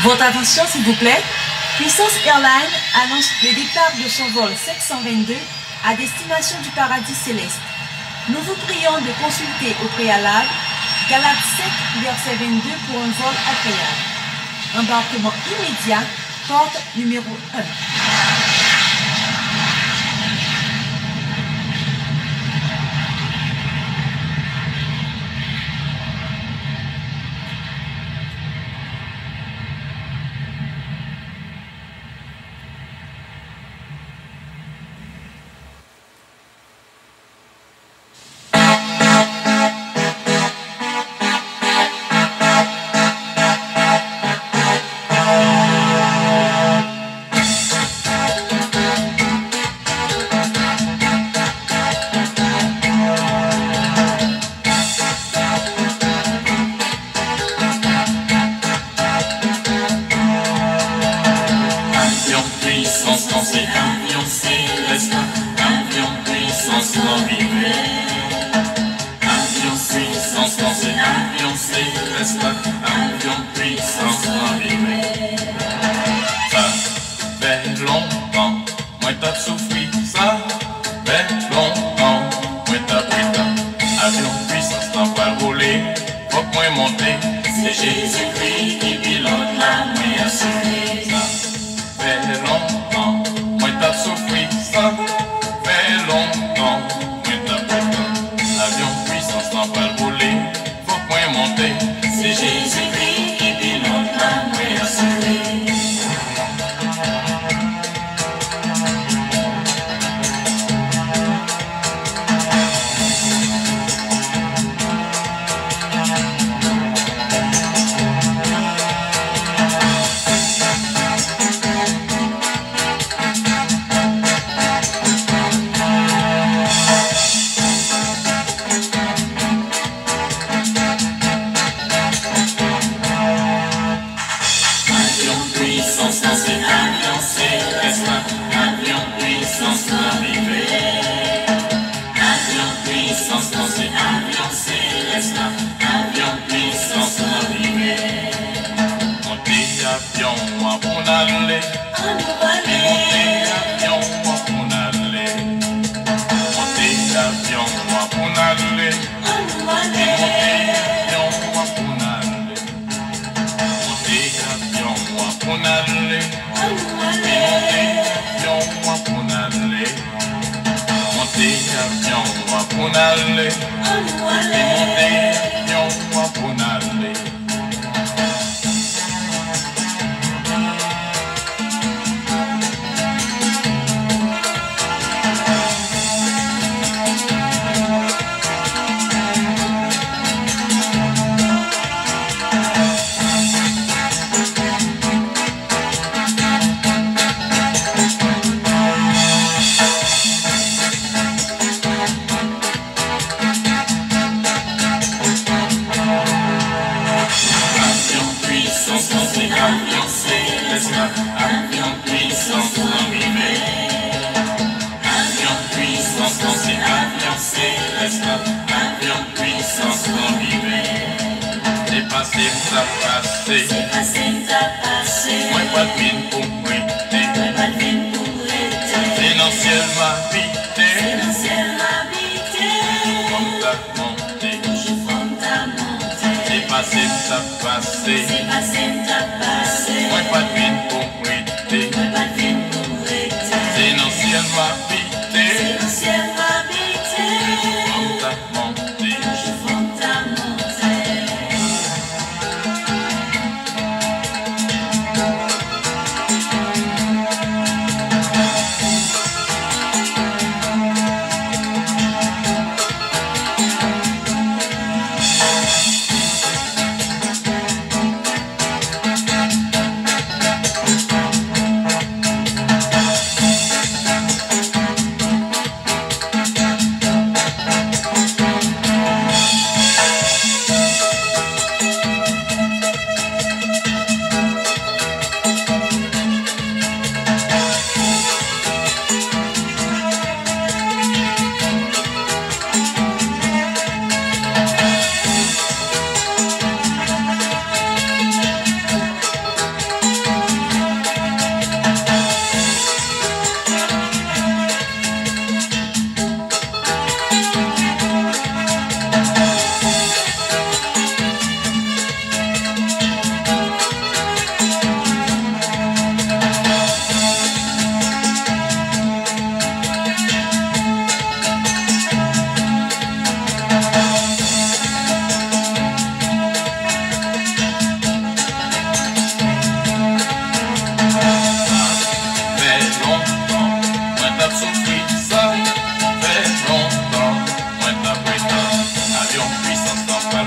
Votre attention s'il vous plaît. Puissance Airlines annonce le départ de son vol 522 à destination du paradis céleste. Nous vous prions de consulter au préalable Galates 7, verset 22 pour un vol agréable. Embarquement immédiat, porte numéro 1.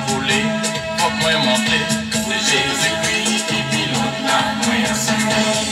voler, faut que moi monter. C'est Jésus-Christ qui pilote là, moi assuré.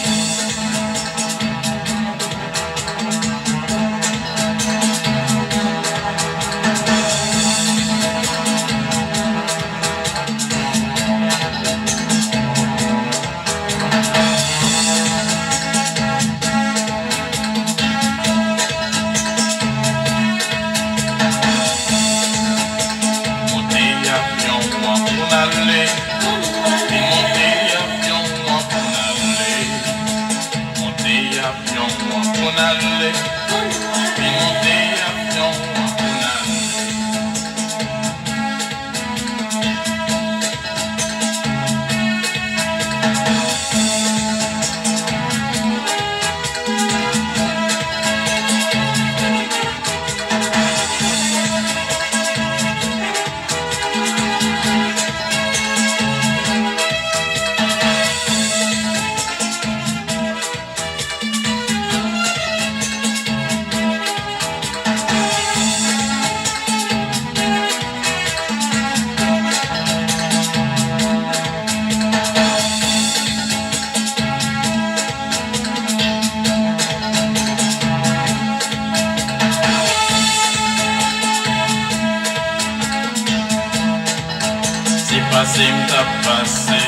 passé, m't'a passé.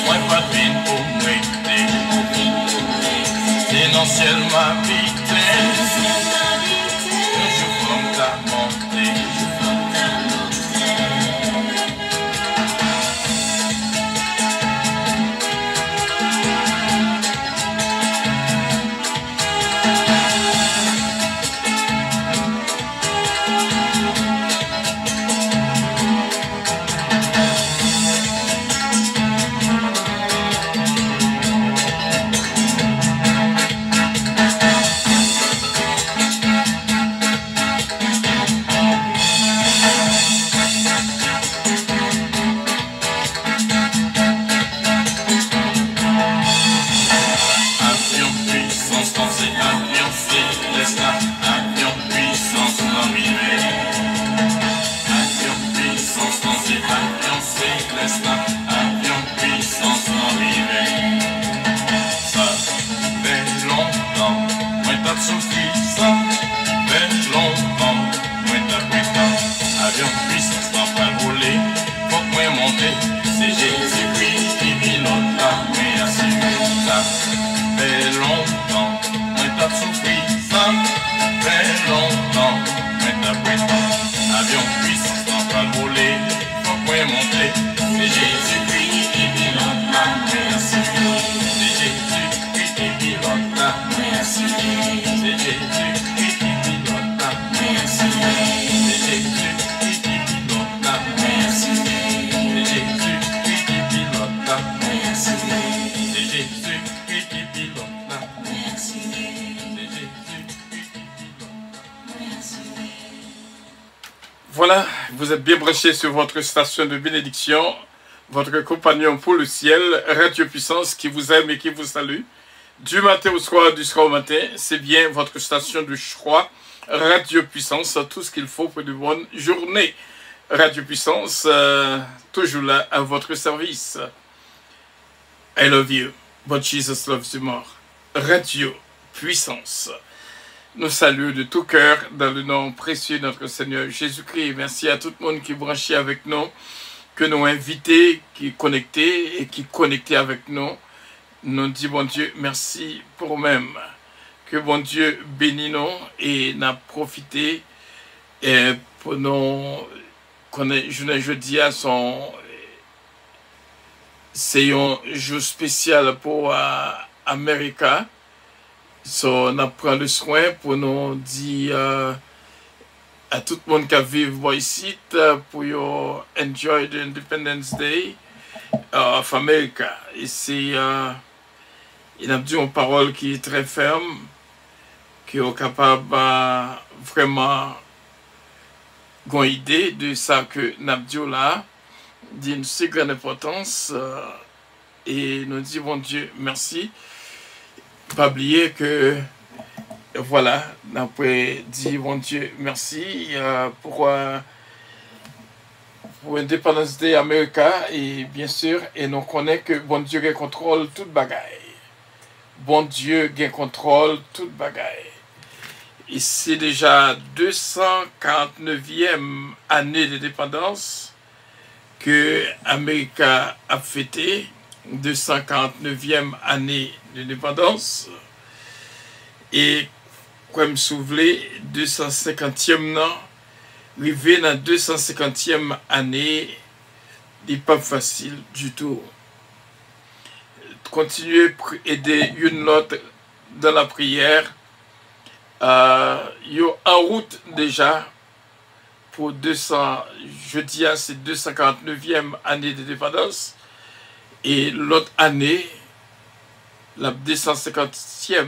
Moi pas de vin pour m'aider. C'est non ciel m'habiter. Un jour comme t'as monté. Voilà, vous êtes bien branchés sur votre station de bénédiction, votre compagnon pour le ciel, Radio Puissance qui vous aime et qui vous salue. Du matin au soir, du soir au matin, c'est bien votre station de choix, Radio Puissance, tout ce qu'il faut pour une bonne journée. Radio Puissance, toujours là à votre service. I love you, but Jesus loves you more. Radio Puissance. Nous saluons de tout cœur dans le nom précieux de notre Seigneur Jésus-Christ. Merci à tout le monde qui est branché avec nous, que nous invités, qui est connecté et qui est connecté avec nous. Nous disons, bon Dieu, merci pour nous-mêmes. Que bon Dieu bénisse nous et n'a profité pour nous connaître. Jeudi à son c'est un jour spécial pour Amérique. So, on prend le soin pour nous dire à tout le monde qui vit ici pour enjoy the Independence Day of America. Ici, il a dit une parole qui est très ferme, qui est capable vraiment d'une idée de ça que Nabdio là, d'une si grande importance. Et nous disons, bon Dieu, merci. Pas oublier que, voilà, après dit, bon Dieu, merci pour pour l'indépendance des Américains, et bien sûr, et nous connaissons que bon Dieu contrôle toute bagaille. Bon Dieu contrôle toute bagaille. Et c'est déjà 249e année d'indépendance que l'Amérique a fêté, 249e année d'indépendance. Et comme souvenez, 250e an, arrivé dans 250e année, n'est pas facile du tout. Continuez à aider une autre dans la prière. Yo en route déjà pour 200, je dis c'est 249e année d'indépendance. Et l'autre année, la 250e.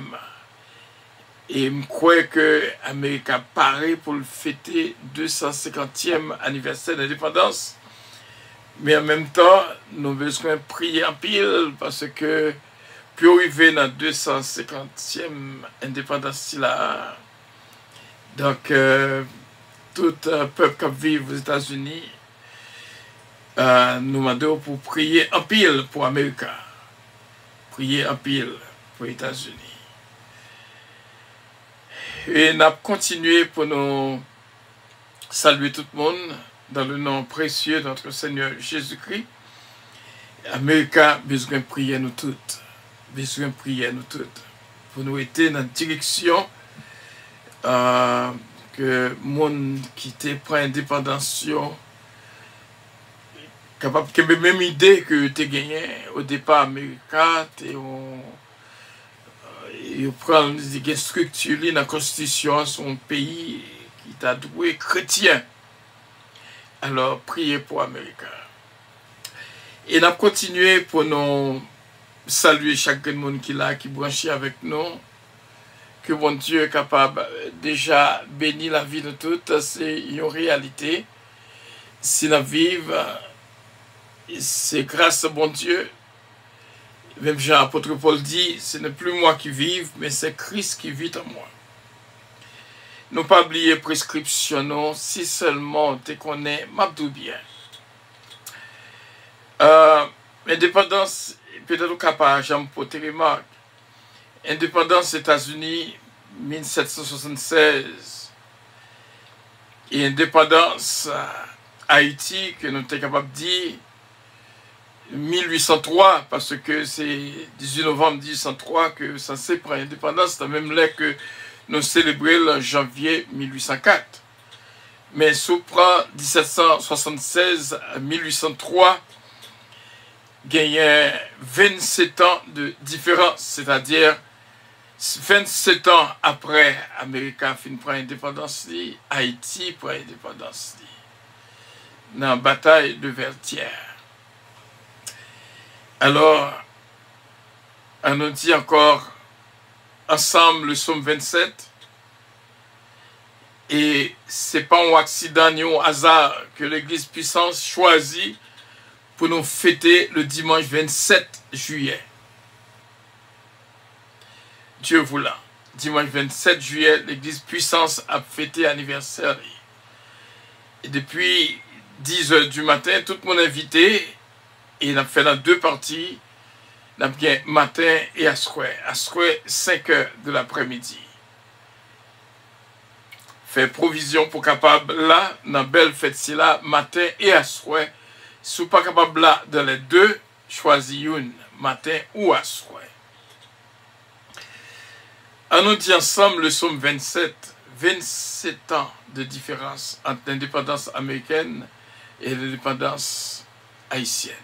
Et je crois que l'Amérique a paré pour le fêter 250e anniversaire d'indépendance. Mais en même temps, nous avons besoin de prier en pile parce que pour arriver dans 250e indépendance là, donc tout peuple qui vit aux États-Unis, nous demandons pour prier en pile pour l'Amérique. Prier en pile pour les États-Unis. Et nous avons continué pour nous saluer tout le monde dans le nom précieux de notre Seigneur Jésus-Christ. L'Amérique a besoin de prier nous toutes. Besoin de prier nous toutes. Pour nous être dans la direction que le monde qui te prend indépendance capable de la même idée que tu as gagné au départ américain, il prend des structures dans la constitution, son pays qui t'a doué chrétien. Alors, priez pour l'Amérique. Et nous avons continué pour nous saluer chaque monde qui est là, qui est branché avec nous. Que mon Dieu est capable déjà bénir la vie de toutes. C'est une réalité. Si nous vivons, c'est grâce à bon Dieu. Même Jean apôtre Paul dit, ce n'est plus moi qui vive, mais c'est Christ qui vit en moi. Ne pas oublier prescription, non, si seulement tu connais, m'abdou bien. Indépendance, peut-être capable, j'aime pour tes remarques. Indépendance États-Unis, 1776. Et indépendance Haïti, que nous sommes capables de dire, 1803, parce que c'est 18 novembre 1803 que ça s'est pris l'indépendance, c'est même là que nous célébrons le janvier 1804. Mais sous 1776 à 1803, il y a 27 ans de différence, c'est-à-dire 27 ans après l'Amérique a fini prendre l'indépendance, Haïti prend l'indépendance dans la bataille de Vertières. Alors, on nous dit encore ensemble le psaume 27. Et ce n'est pas un accident ni un hasard que l'Église puissante choisit pour nous fêter le dimanche 27 juillet. Dieu voulant. Dimanche 27 juillet, l'Église puissance a fêté l'anniversaire. Et depuis 10 h du matin, tout le monde est invité. Et il a fait dans deux parties. Il a bien matin et à soir. À soir, 5 h de l'après-midi. Fait provision pour capable là, dans belle fête si là, matin et à soir. Si vous pas capable là, dans les deux, choisis une, matin ou à soir. On nous dit ensemble le psaume 27, 27 ans de différence entre l'indépendance américaine et l'indépendance haïtienne.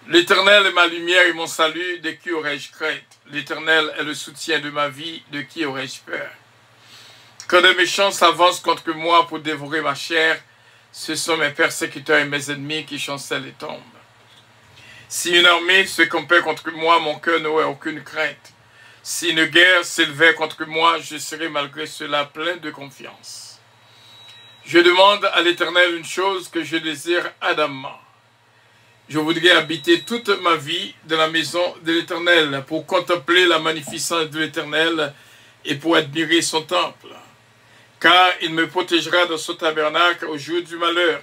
L'Éternel est ma lumière et mon salut, de qui aurais-je crainte? L'Éternel est le soutien de ma vie, de qui aurais-je peur? Quand des méchants s'avancent contre moi pour dévorer ma chair, ce sont mes persécuteurs et mes ennemis qui chancellent et tombent. Si une armée se campait contre moi, mon cœur n'aurait aucune crainte. Si une guerre s'élevait contre moi, je serais malgré cela plein de confiance. Je demande à l'Éternel une chose que je désire ardemment. Je voudrais habiter toute ma vie dans la maison de l'Éternel pour contempler la magnificence de l'Éternel et pour admirer son temple. car il me protégera dans son tabernacle au jour du malheur.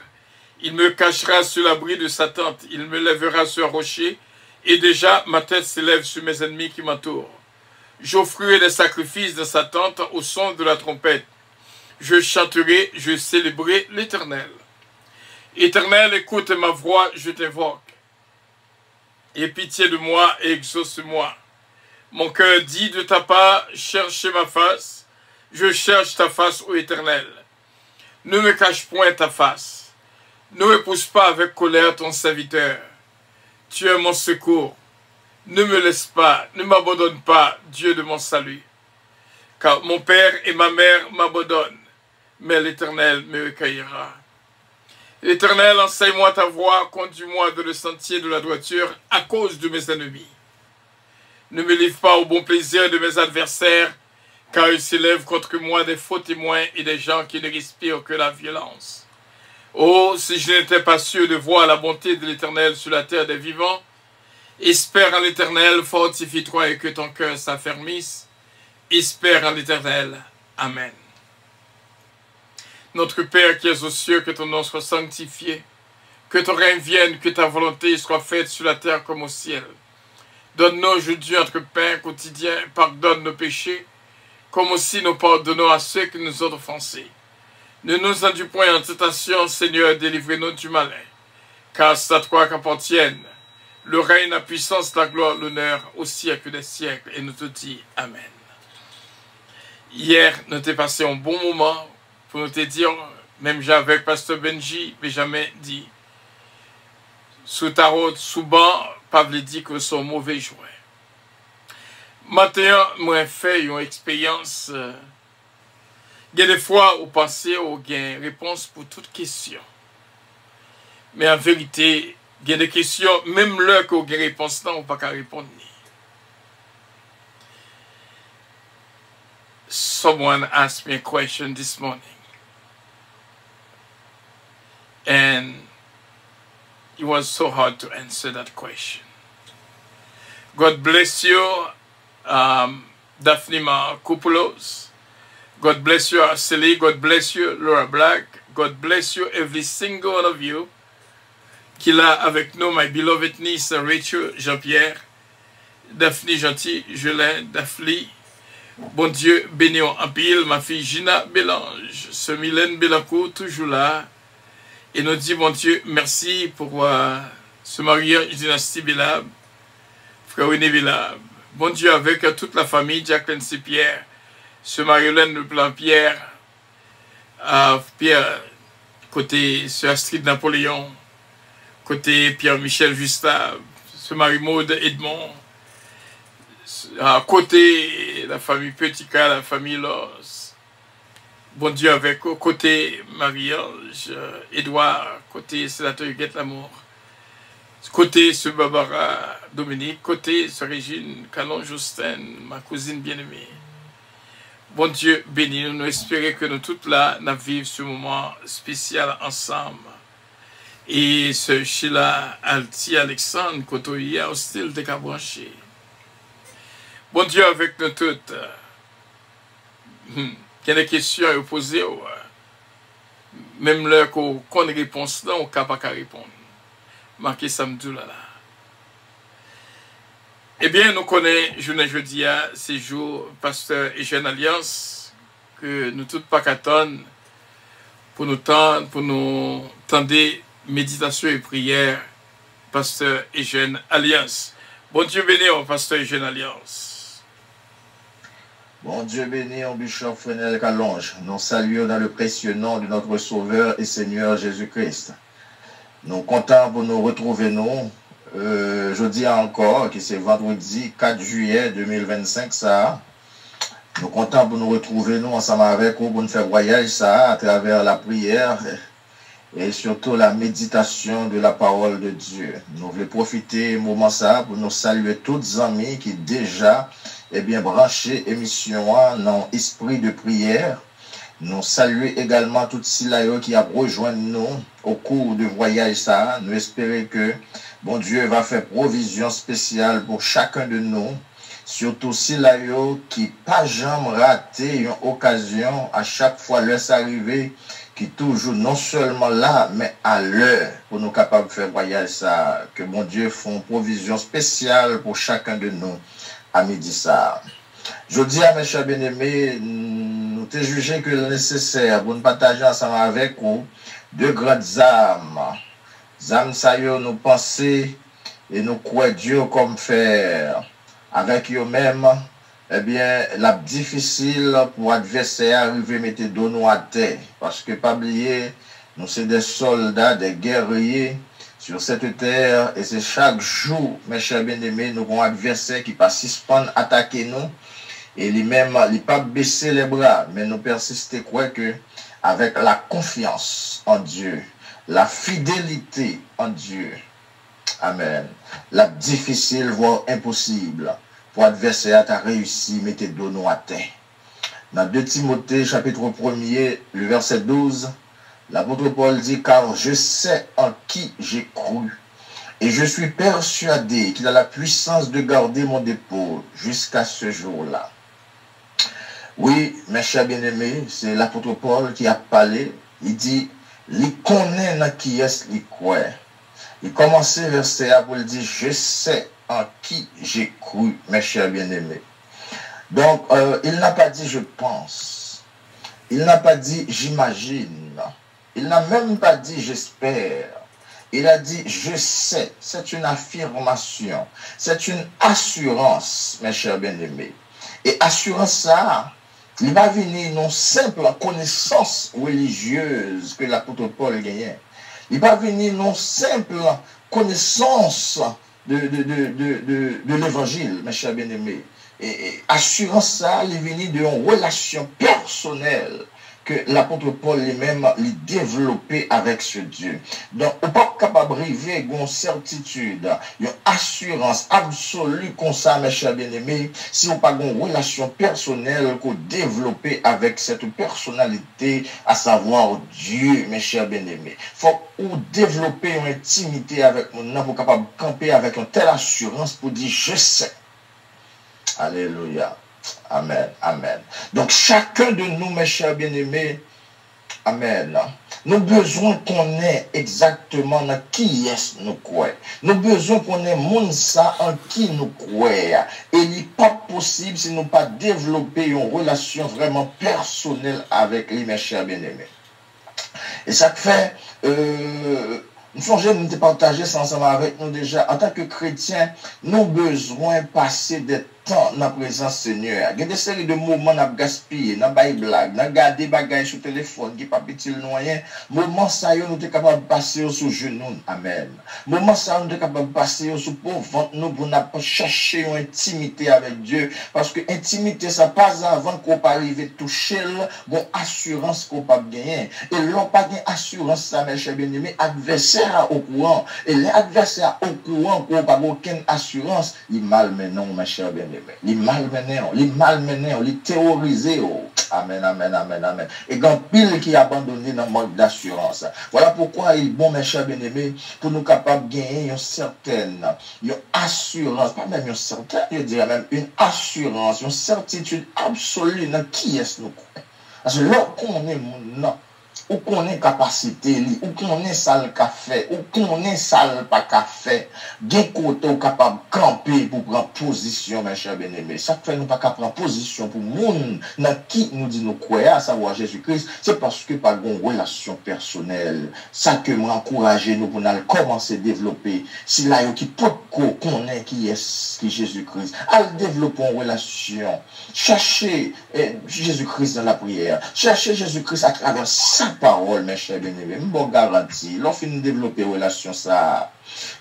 Il me cachera sur l'abri de sa tente, il me lèvera sur un rocher, et déjà ma tête s'élève sur mes ennemis qui m'entourent. J'offrirai des sacrifices dans sa tente au son de la trompette. Je chanterai, je célébrerai l'Éternel. Éternel, écoute ma voix, je t'invoque. Aie pitié de moi et exauce-moi. Mon cœur dit de ta part, cherchez ma face. Je cherche ta face, ô Éternel. Ne me cache point ta face. Ne me pousse pas avec colère ton serviteur. Tu es mon secours. Ne me laisse pas, ne m'abandonne pas, Dieu de mon salut. Car mon père et ma mère m'abandonnent, mais l'Éternel me recueillera. L'Éternel, enseigne-moi ta voie, conduis-moi dans le sentier de la droiture à cause de mes ennemis. Ne me livre pas au bon plaisir de mes adversaires, car ils s'élèvent contre moi des faux témoins et des gens qui ne respirent que la violence. Oh, si je n'étais pas sûr de voir la bonté de l'Éternel sur la terre des vivants, espère en l'Éternel, fortifie-toi et que ton cœur s'affermisse. Espère en l'Éternel. Amen. Notre Père qui es aux cieux, que ton nom soit sanctifié, que ton règne vienne, que ta volonté soit faite sur la terre comme au ciel. Donne-nous aujourd'hui notre pain quotidien, pardonne nos péchés, comme aussi nous pardonnons à ceux qui nous ont offensés. Ne nous induis point en tentation, Seigneur, délivrez-nous du malin, car c'est à toi qu'appartiennent le règne, la puissance, la gloire, l'honneur, au siècle des siècles, et nous te disons Amen. Hier, nous t'ai passé un bon moment pour nous te dire, même avec Pasteur Benji, mais jamais dit, sous ta route, sous banc, pas veut dire que son mauvais jouet. Maintenant, moi, fait une expérience. Il y a des fois où penser ou il y a une réponse pour toute question. Mais en vérité, il y a des questions, même là qu'il y a une réponse, on ne peut pas répondre. Someone asked me a question this morning. And it was so hard to answer that question. God bless you, Daphne Koupoulos. God bless you, Arceli. God bless you, Laura Black. God bless you, every single one of you. Qui là avec nous, my beloved niece Rachel Jean-Pierre, Daphne Gentil, Jolin, Daphne. Bon Dieu, béni en pile, ma fille Gina Bélange, ce Mylène Bélancourt, toujours là. Et nous dit, bon Dieu, merci pour ce mariage dynastie Bélab, frère René Bélab. Bon Dieu, avec toute la famille, Jacqueline C-Pierre, ce Marie-Hélène Leblanc-Pierre, Pierre, côté ce Astrid Napoléon, côté Pierre-Michel Gustave, ce Marie-Maude Edmond, à côté la famille Petica, la famille Loss. Bon Dieu, avec côté Marie-Ange, Édouard, côté sénateur Huguette Lamour, côté ce Barbara Dominique, côté ce Régine Calon Justin, ma cousine bien-aimée. Bon Dieu, bénis nous, nous espérons que nous toutes là, nous vivons ce moment spécial ensemble. Et ce Sheila Alti Alexandre, Kotoya, hostile de Cabranché. Bon Dieu, avec nous toutes, il y a des questions à poser, même là qu'on a une réponse, là, on n'est pas capable de répondre. Marquez samedi là. Eh bien, nous connaissons, jeudi, ces jours, Pasteur et Jeune Alliance, que nous toutes pas qu'attendre pour nous tendre méditation et prière, Pasteur et Jeune Alliance. Bon Dieu béni, Pasteur et Jeune Alliance. Bon Dieu béni, Bishop Frenel Calonge. Nous saluons dans le précieux nom de notre Sauveur et Seigneur Jésus-Christ. Nous comptons pour nous retrouver, je dis encore que c'est vendredi 4 juillet 2025, ça. Nous comptons pour nous retrouver, ensemble avec vous, pour nous faire voyage, ça, à travers la prière et surtout la méditation de la parole de Dieu. Nous voulons profiter moment ça pour nous saluer tous les amis qui déjà, branchés émission dans esprit de prière. Nous saluons également toutes ceux qui ont rejoint nous au cours du voyage ça. Nous espérons que bon Dieu va faire provision spéciale pour chacun de nous Surtout si là qui pas jamais raté une occasion à chaque fois leur arrivé, qui toujours non seulement là, mais à l'heure pour nous capables de faire voyage ça, que mon Dieu font provision spéciale pour chacun de nous à midi ça. Je dis à mes chers bien-aimés, nous te jugé que le nécessaire pour nous partager ensemble avec vous deux grandes âmes. Âmes ça y nous penser et nous croire Dieu comme faire. Avec eux-mêmes, eh bien, la difficile pour adversaire arriver mettre dos nous à terre. Parce que, pas oublier, nous sommes des soldats, des guerriers sur cette terre. Et c'est chaque jour, mes chers bien-aimés, nous avons un adversaire qui passe suspendre, attaquer nous. Et lui-même, il pas baisser les bras. Mais nous persister quoi que, avec la confiance en Dieu, la fidélité en Dieu. Amen. La difficile, voire impossible, pour adversaire à réussi, mettez dos nous à terre. Dans 2 Timothée, chapitre 1er, le verset 12, l'apôtre Paul dit, car je sais en qui j'ai cru, et je suis persuadé qu'il a la puissance de garder mon dépôt jusqu'à ce jour-là. Oui, mes chers bien-aimés, c'est l'apôtre Paul qui a parlé, il dit, il connaît dans qui est li croit. Il commence verset pour le dire, je sais en qui j'ai cru, mes chers bien-aimés. Donc, il n'a pas dit je pense. Il n'a pas dit j'imagine. Il n'a même pas dit j'espère. Il a dit je sais. C'est une affirmation. C'est une assurance, mes chers bien-aimés. Et assurance ça, il va venir non simple connaissance religieuse que l'apôtre Paul gagnait. Il va venir non simple connaissance de l'évangile, mes chers bien-aimés. Et assurance ça, il est venu d'une relation personnelle que l'apôtre Paul lui-même l'a développé avec ce Dieu. Donc, on n'est pas capable d'arriver à une certitude, une assurance absolue comme ça, mes chers bien-aimés, si on n'a pas une relation personnelle qu'on développe avec cette personnalité, à savoir Dieu, mes chers bien-aimés. Il faut développer une intimité avec nous, pour capable de camper avec une telle assurance pour dire je sais. Alléluia. Amen, amen. Donc chacun de nous, mes chers bien-aimés, amen, nous avons besoin qu'on ait exactement dans qui est nous croyons. Nous avons besoin qu'on ait monde ça en qui nous croyons. Et il n'est pas possible si nous pas développer une relation vraiment personnelle avec lui, mes chers bien-aimés. Et ça fait... nous songeons de partager ça ensemble avec nous déjà. En tant que chrétiens, nous avons besoin de passer des temps dans la présence Seigneur. Il y a des séries de moments à gaspiller, dans les blagues, dans garder des bagages sur le téléphone, qui ne pas petit le noyen. Moment ça, nous sommes capables de passer sur genoux. Amen. Moment ça, nous sommes capables de passer sur le ventre, nous pour chercher une intimité avec Dieu. Parce que intimité, ça passe avant qu'on peut arriver à toucher, bon assurance qu'on peut gagner. Et l'on pas de assurance, ça, mes chers bien-aimés, adversaire au courant. Et l'adversaire au courant, qu'on n'a pas aucune assurance, il malmenant, mes chers bien-aimés. Les malmenés, les théorisés. Amen, amen, amen, amen. Et quand pile qui abandonné dans le mode d'assurance. Voilà pourquoi il est bon, mes chers bien-aimés, pour nous capables de gagner une certaine, une assurance, pas même une certaine, je dirais même une assurance, une certitude absolue dans qui est-ce nous croyons. Parce que lorsqu'on est non, ou qu'on ait capacité, ou qu'on ait salle café, ou qu'on ait salle pas café, bien côté ou capable de camper pour prendre position, mes chers bien-aimés. Ça fait nous pas qu'à prendre position pour monde dans qui nous dit nous croyons, à savoir Jésus-Christ, c'est parce que par une relation personnelle, ça que m'encourager nous pour nous commencer à développer, si là qui peut connaître qui est Jésus-Christ, à développer une relation, chercher Jésus-Christ dans la prière, chercher Jésus-Christ à travers sa parole, mes chers bien-aimés. Bon garantie, lorsque nous développons une relation, ça,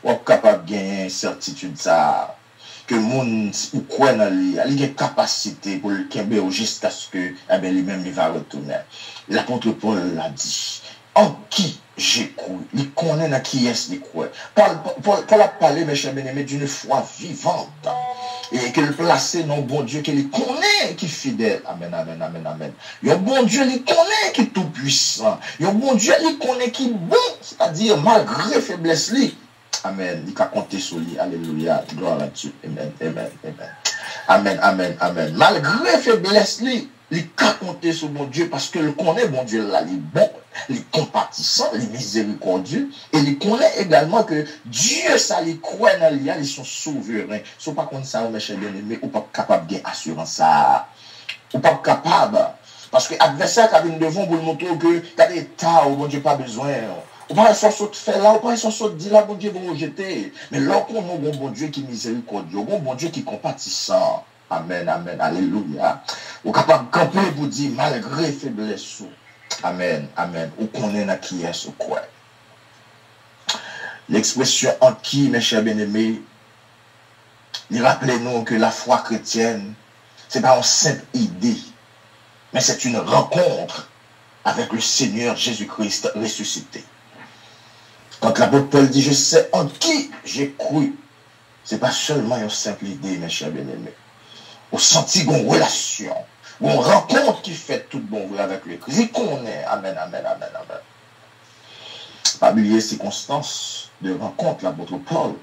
on est capable de gagner une certitude, ça, que le monde ou croit dans lui, il a une capacité pour le camber jusqu'à ce que, lui-même, il va retourner. L'apôtre Paul l'a dit. En qui j'ai cru? Il connaît dans qui est-ce qu'il croit. Paul a parlé, mes chers bien-aimés, d'une foi vivante. Et qu'il place dans bon Dieu, qu'il connaît qui est fidèle. Amen, amen, amen, amen. Il y a bon Dieu, il connaît qui est tout puissant. Il y a bon Dieu, il connaît qui est bon. C'est-à-dire, malgré faiblesse, lui. Amen. Il a compté sur lui. Alléluia. Gloire à Dieu. Amen, amen, amen. Amen, amen, amen. Malgré faiblesse, il a compté sur mon Dieu parce que le connaît, mon Dieu, là, il est bon, il est compatissant, il est miséricordieux. Et il connaît également que Dieu, ça, il croit dans lui, ils sont souverains. Ils ne sont pas comme ça, mes chers bien-aimés, ou pas capable de gagner assurance ça. Ou pas capable. Parce que l'adversaire qui a venu devant pour le montrer que tu as des tas où mon Dieu pas besoin. Ou pas ils sont fait là, ou pas ils sont dit là, bon Dieu va rejeter. Mais lorsqu'on a un bon Dieu qui est miséricordieux, un bon Dieu qui est compatissant. Amen, amen, alléluia. Ou capable de camper pour dire malgré faiblesse. Amen, amen. Ou qu'on est dans qui est ce quoi. L'expression en qui, mes chers bien-aimés, il rappelez-nous que la foi chrétienne, ce n'est pas une simple idée, mais c'est une rencontre avec le Seigneur Jésus-Christ ressuscité. Quand l'apôtre Paul dit, je sais en qui j'ai cru, ce n'est pas seulement une simple idée, mes chers bien-aimés. Au senti qu'on relation, qu'on rencontre qui fait tout bon vrai avec le Christ. Il connaît, amen, amen, amen, amen. Pas oublier les circonstances de rencontre l'apôtre Paul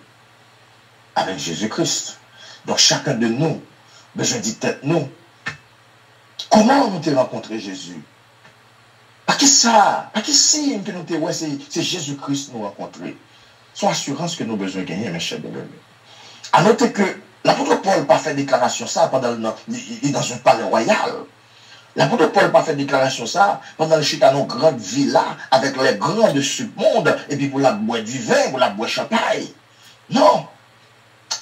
avec Jésus-Christ. Donc chacun de nous, besoin d'y tête nous. Comment nous avons rencontré Jésus? Pas qui ça? Pas qui signe que nous avons, ouais, c'est Jésus-Christ nous rencontrer. Son assurance que nous avons besoin de gagner, mes chers bien-aimés. À noter que l'apôtre Paul n'a pas fait déclaration ça pendant dans un palais royal. L'apôtre Paul n'a pas fait déclaration ça pendant le chute à nos grandes villas avec les grands de ce monde et puis pour la boire du vin, pour la boire champagne. Non.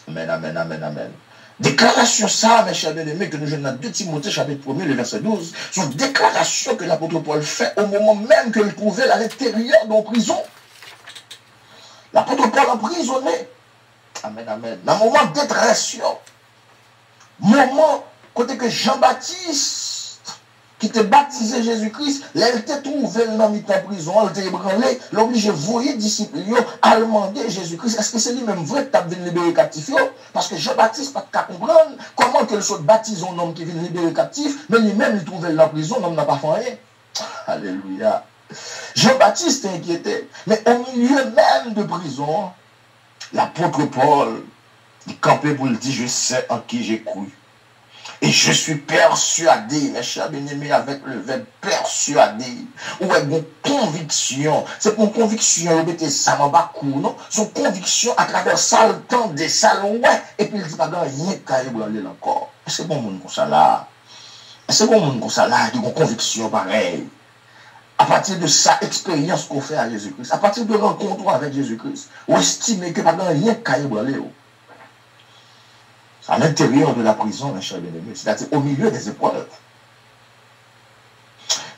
Amen, amen, amen, amen. Déclaration ça, mes chers bien-aimés, que nous jouons dans 2 Timothée chapitre 1er, le verset 12, c'est une déclaration que l'apôtre Paul fait au moment même qu'il trouvait à l'intérieur d'une prison. L'apôtre Paul emprisonné. Amen, amen. Dans le moment de détresse, moment côté que Jean-Baptiste, qui t'a baptisé Jésus-Christ, il t'a trouvé dans la prison, il t'a ébranlé, l'obligé de voyer disciples, à demander Jésus-Christ, est-ce que c'est lui-même vrai que tu as venu libérer captif? Parce que Jean-Baptiste n'a pas comprendre comment que le soit baptise un homme qui vient libérer captif, mais lui-même il trouvait dans la prison, l'homme n'a pas fait rien. Alléluia. Jean-Baptiste est inquiété, mais au milieu même de prison, l'apôtre Paul, il campait pour le dire, je sais en qui j'ai cru. Et je suis persuadé, mes chers bien-aimés, avec le verbe persuadé, ou avec une conviction. C'est pour une conviction, il mettait ça en bas court, non? Son conviction à travers ça, le temps des salons, ouais. Et puis il dit, pas grand, rien qu'à ébranler encore. C'est bon monde comme ça là. C'est bon monde comme ça là, qui a une conviction pareille. À partir de sa expérience qu'on fait à Jésus-Christ, à partir de rencontre avec Jésus-Christ, on estime que pas grand, rien qu'à ébranler. À l'intérieur de la prison, mes chers bien-aimés, c'est-à-dire au milieu des épreuves.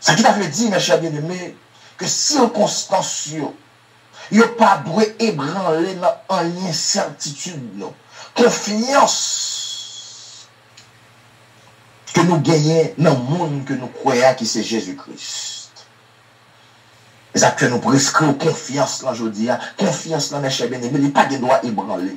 Ça qui veut dire, mes chers bien-aimés, que circonstances, il n'y a pas de ébranler dans l'incertitude, confiance que nous gagnons dans le monde que nous croyons qui c'est Jésus-Christ. Et ça que nous prescrivons confiance là, je dis, confiance là, mes chers bien-aimés, il n'y a pas de droit ébranler.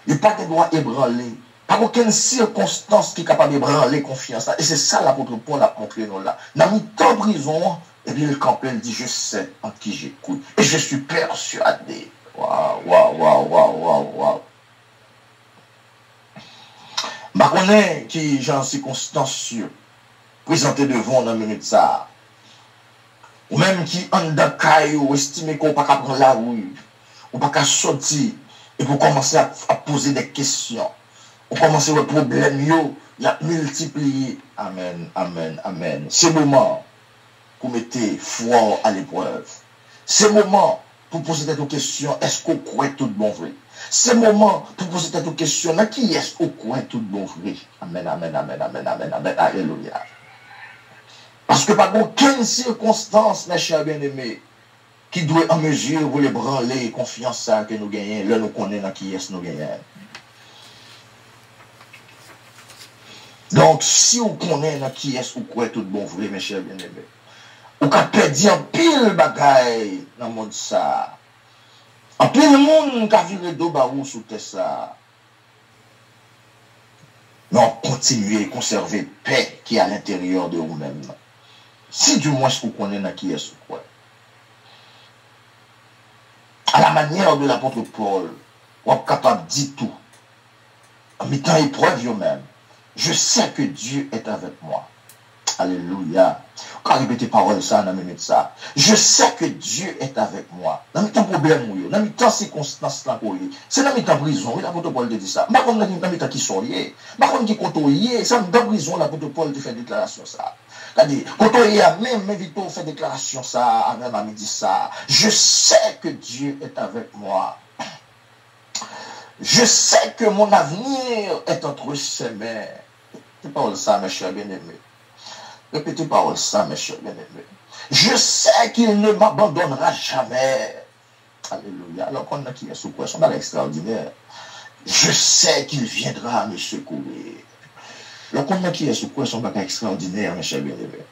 Il n'y a pas de droit ébranler. Par aucune circonstance qui est capable d'ébranler confiance. Et c'est ça l'apôtre Paul a montré nous là. Dans le temps de prison, et bien le campé dit, je sais en qui j'écoute. Et je suis persuadé. Waouh, waouh, waouh, waouh, waouh, waouh. Je connais qui, j'ai en circonstance présenté devant dans minute ça. Ou même qui en d'accord ou estime qu'on ne peut pas prendre la rue. Ou pas qu'à sortir. Et pour commencer à poser des questions. Pour commencer le problème, il a multiplié. Amen, amen, amen. C'est le moment pour mettre foi à l'épreuve. C'est le moment pour poser des questions. Est-ce qu'on croit tout bon vrai? C'est le moment pour poser des questions. Qui est-ce qu'on croit tout bon vrai? Amen, amen, amen, amen, amen, amen. Alléluia. Parce que par aucune circonstance, mes chers bien-aimés, qui doit en mesure pour les branler confiance que nous gagnons, là nous connaissons qui est-ce nous gagnons. Donc, si vous connaissez qui est-ce ou quoi tout bon vrai, mes chers bien-aimés, vous pouvez perdre en pile bagaille dans le monde ça. En pile monde qui a viré deux barreaux sous ça. Non, continuez à conserver paix qui est à l'intérieur de vous-même. Si du moins vous connaissez qui est-ce ou quoi. À la manière de l'apôtre Paul, vous êtes capable de dire tout. En mettant épreuve vous-même. Je sais que Dieu est avec moi. Alléluia. Quand répéter parole ça, dans minute ça. Je sais que Dieu est avec moi. Dans mes temps problème, dans mes temps circonstances là, c'est dans mes temps prison. L'apôtre Paul te dit ça. Par contre, dans mes temps qui sont liés. Par contre, qui côtoyé. C'est dans prison, l'apôtre Paul te fait déclaration ça. C'est-à-dire, côtoyé à même, Vito fait déclaration ça, même à midi ça. Je sais que Dieu est avec moi. Je sais que mon avenir est entre ses mains. C'est pas ça, mes chers bien-aimés. Répétez parole ça, mes chers bien-aimés. Je sais qu'il ne m'abandonnera jamais. Alléluia. Alors qu'on a qui est sous quoi, son bagage extraordinaire. Je sais qu'il viendra me secourir. Alors qu'on a qui est sous quoi, son bagage extraordinaire, mes chers bien-aimés.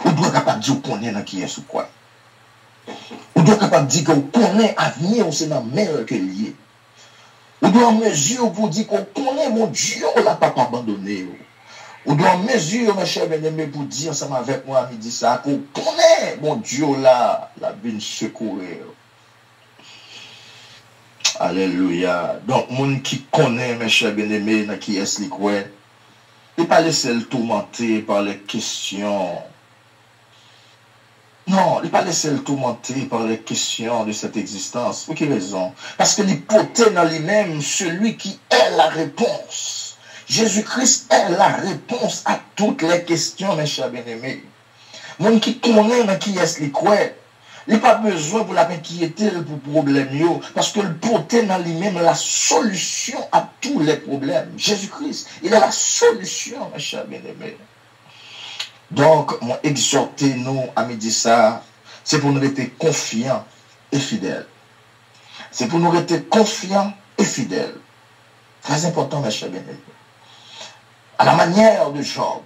On doit être capable de dire qu'on est qui est sous quoi. On doit être capable de dire qu'on connaît l'avenir, on sait dans la mer que lié. On doit en mesure pour dire qu'on connaît mon Dieu, on ne l'a pas abandonné. On doit en mesure, mes chers bien-aimés, pour dire ensemble avec moi à midi ça, qu'on connaît mon Dieu là, la vie secourir. Alléluia. Donc, monde qui connaît, mes chers bien-aimés, qui est ce quoi, il ne pas laisser le tourmenter par les questions. Non, il ne pas laisser le tourmenter par les questions de cette existence. Pour quelle raison? Parce que l'hypothèse dans lui-même, celui qui est la réponse. Jésus-Christ est la réponse à toutes les questions, mes chers bien-aimés. Mon qui connaît qui est ce quoi, il n'a pas besoin pour la inquiéter pour problème, parce que le porter dans lui-même la solution à tous les problèmes. Jésus-Christ, il est la solution, mes chers bien-aimés. Donc, moi, exhortez-nous à midi ça, c'est pour nous rester confiants et fidèles. C'est pour nous rester confiants et fidèles. Très important, mes chers bien-aimés. À la manière de Job.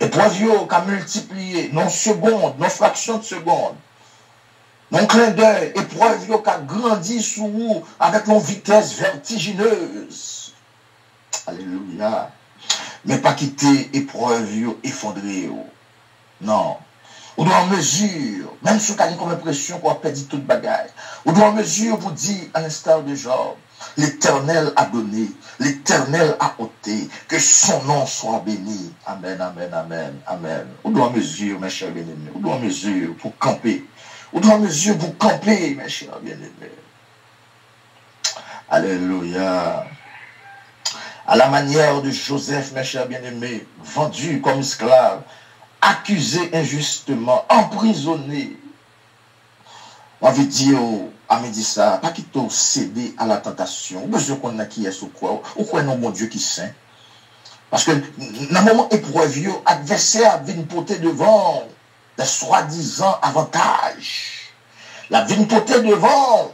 Épreuve qu'a multiplié, non seconde, non fraction de seconde. Non clin d'œil, épreuve qu'a grandi sous vous avec une vitesse vertigineuse. Alléluia. Mais pas quitter épreuve effondrée. Non. On doit en mesure, même si on a comme impression qu'on a perdu toute bagaille, on doit en mesure pour dire, à l'instar de Job, l'Éternel a donné, l'Éternel a ôté, que son nom soit béni. Amen, amen, amen, amen. On doit en mesure, mes chers bien-aimés, on doit en mesure pour camper. On doit en mesure pour camper, mes chers bien-aimés. Alléluia. À la manière de Joseph, mes chers bien-aimés, vendu comme esclave, accusé injustement, emprisonné. On veut dire, à midi ça, pas qu'il t'a cédé à la tentation. Ou besoin qu'on a qui est sous quoi, ou quoi non mon Dieu qui saint. Parce que dans le moment épreuve, l'adversaire vient porter devant des soi-disant avantages. La vient porter devant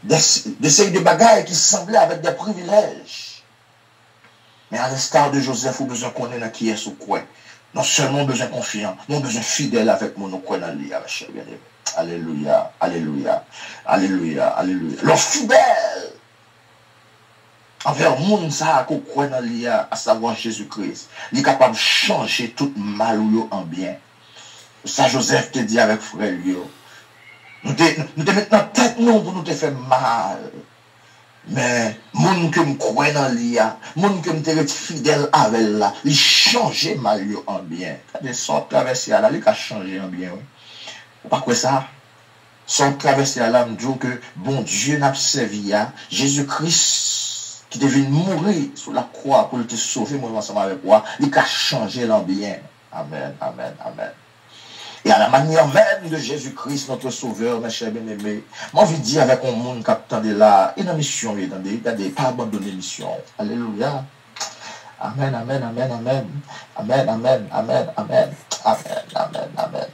des séries de bagailles qui semblaient avec des privilèges. Mais à l'instar de Joseph, ou besoin qu'on ait qui est sous quoi. Non seulement besoin confiant, non besoin fidèle avec mon quoi dans l'île, cher bien-aimé. Alléluia, alléluia, alléluia, alléluia. Le fidèle envers monde ça qu'on croit dans l'île, à savoir Jésus-Christ, il est capable de changer tout mal ou en bien. Ça Joseph te dit avec frère Lio. Nous te mettons tête nous pour nous te faire mal. Mais, moun que me croit dans l'IA, moun que me te fidèle avec là, il change mal en bien. Quand son traversé à là, il a changé en bien. Pas quoi ça? Son traversé à là, me dit que bon Dieu n'a servi à Jésus-Christ qui devait mourir sur la croix pour te sauver, moi ensemble avec moi, il a changé l'en bien. Amen, amen, amen. Et à la manière même de Jésus-Christ, notre Sauveur, mes chers bien-aimés, moi, je dis avec un monde qui attend de là, et dans la mission, regardez, pas abandonner la mission. Alléluia. Amen, amen, amen, amen. Amen, amen, amen, amen. Amen, amen, amen.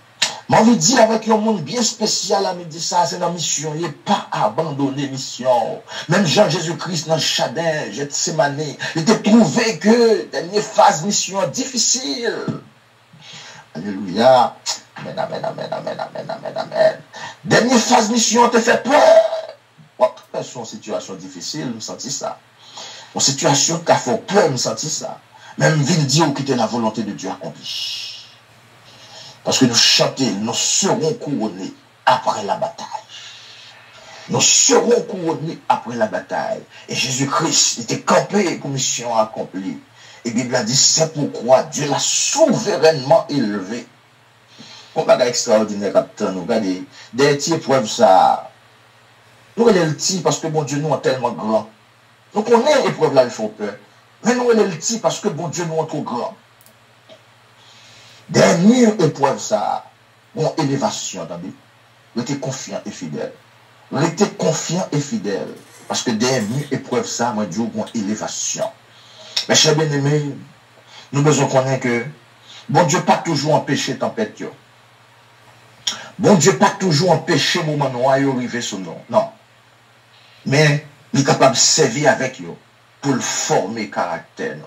Moi, je dis avec un monde bien spécial à midi, ça, c'est dans la mission. Il n'est pas abandonné la mission. Même Jean-Jésus-Christ dans le Chadin, Gethsemane, il a trouvé que dernière phase mission difficile. Alléluia. Amen, amen, amen, amen, amen, amen, amen. Dernière phase mission te fait peur. Son situation difficile, me sentis ça. Une situation qui a fait peur, me sentis ça. Même ville dire que la volonté de Dieu accomplie. Parce que nous chantons, nous serons couronnés après la bataille. Nous serons couronnés après la bataille. Et Jésus-Christ était campé pour mission accomplie. Et la Bible a dit, c'est pourquoi Dieu l'a souverainement élevé. On va extraordinaire, capitaine. Nous regardez, des petits épreuves, ça. Nous, elle est le petit parce que bon Dieu nous est tellement grand. Nous connaissons l'épreuve là, il faut peur. Mais nous, elle est le petit parce que bon Dieu nous est trop grand. Des mille épreuves, ça. Bon, élévation, attendez. Restez confiant et fidèle. Restez confiant et fidèle. Parce que des mille épreuves, ça, moi, Dieu, bon, élévation. Mes chers bien-aimés, nous devons connaître que bon Dieu pas toujours empêché tempête. Bon Dieu pas toujours empêché moment noir et arriver sur nous. Non. Mais il est capable de servir avec eux pour le former caractère.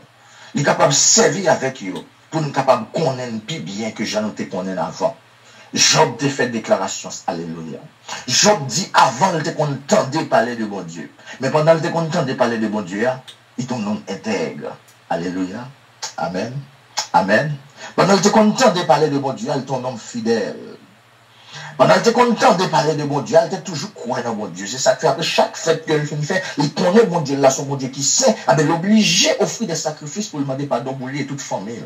Il est capable de servir avec eux pour nous capable de connaître plus bien que j'en ai connaître avant. Job a fait déclaration, alléluia. Job dit avant, il était contenté de parler de bon Dieu. Mais pendant qu'il était contenté de parler de bon Dieu, il ton nom intègre. Alléluia. Amen. Amen. Pendant qu'il était content de parler de bon Dieu, il ton nom fidèle. Pendant qu'il était content de parler de bon Dieu, il était toujours croyant dans bon Dieu. C'est ça que fait après chaque fête qu'il fait, il connaît bon Dieu là, son bon Dieu qui sait, il est obligé d'offrir des sacrifices pour lui demander pardon pour lui et toute famille.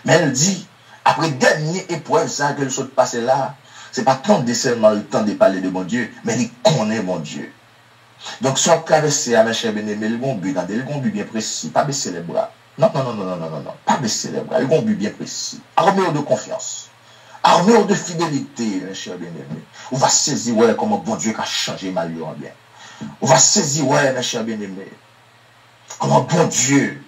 Mais elle dit, après dernière épreuve, ça que le saut passé là, c'est pas tant de seulement le temps de parler de bon Dieu, mais il connaît bon Dieu. Donc, si on traverse à mes chers bien-aimés, le bon but, bien précis, pas baisser les bras. Non, pas baisser les bras, le bon but bien précis. Armé de confiance, armé de fidélité, mes chers bien-aimés. On va saisir, ouais, comment bon Dieu a changé ma vie en bien. On va saisir, ouais, mes chers bien-aimés, comment bon Dieu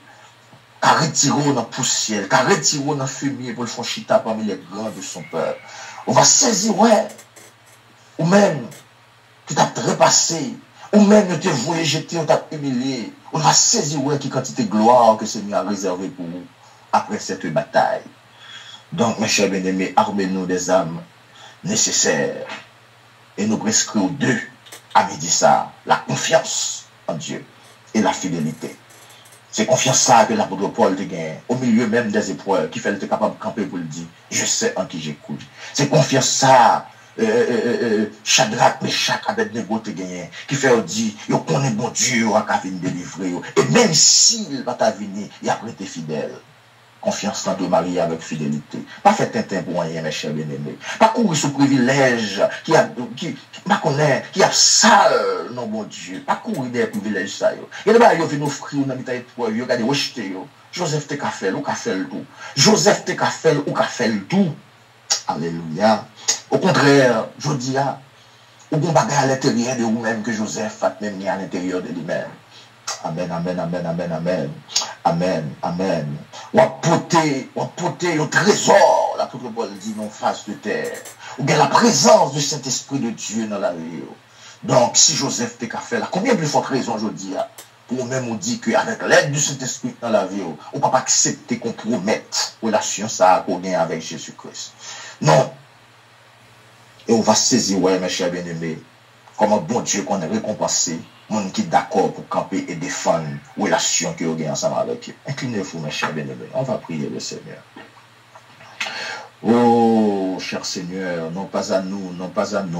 a retiré dans la poussière, a retiré dans la fumier pour le faire chita parmi les grands de son peuple. On va saisir, ouais, ou même, qui t'a trépassé, ou même ne te voulez jeter, on t'a humilié. On va saisir ouais, qui quantité de gloire que le Seigneur a réservé pour vous après cette bataille. Donc, mes chers bien-aimés, armez-nous des âmes nécessaires. Et nous prescrivons deux à midi ça, la confiance en Dieu et la fidélité. C'est confiance ça que l'apôtre Paul te gagne, au milieu même des épreuves, qui fait le capable de camper pour le dire, je sais en qui j'écoute. C'est confiance ça. Shadrach, Meshach, Abednego te gagné, qui fait dire, yo connaît bon Dieu, ou a venir délivrer, et même s'il va ta venir, il a prêté fidèle. Confiance dans de marier avec fidélité. Pas fait tintin pour rien, mes chers bien-aimés. Pas courir sous privilège, qui a sale, non bon Dieu. Pas courir des privilèges, ça, yo. Il y a des gens qui viennent offrir, ou n'a pas pour yo, regardez, rejeter, yo. Joseph te fait ou qu'a fait le tout. Joseph te fait ou qu'a fait le tout. Alléluia. Au contraire, je dis, ou bon bagage à l'intérieur de vous-même que Joseph a même mis à l'intérieur de lui-même. Amen, amen, amen, amen, amen. Amen, amen. Ou apporter un trésor, l'apôtre Paul dit, non face de terre. Ou bien la présence du Saint-Esprit de Dieu dans la vie. Donc, si Joseph te fait là, combien plus forte raison je dis, pour même on dit qu'avec l'aide du Saint-Esprit dans la vie, on ne peut pas accepter qu'on promette relation ça qu'on gagne avec Jésus-Christ. Non. Et on va saisir, ouais, mes chers bien-aimés, comme un bon Dieu qu'on a récompensé, monde qui est d'accord pour camper et défendre la relation que vous avez ensemble avec eux. Inclinez-vous, mes chers bien-aimés. On va prier le Seigneur. Oh, cher Seigneur, non pas à nous,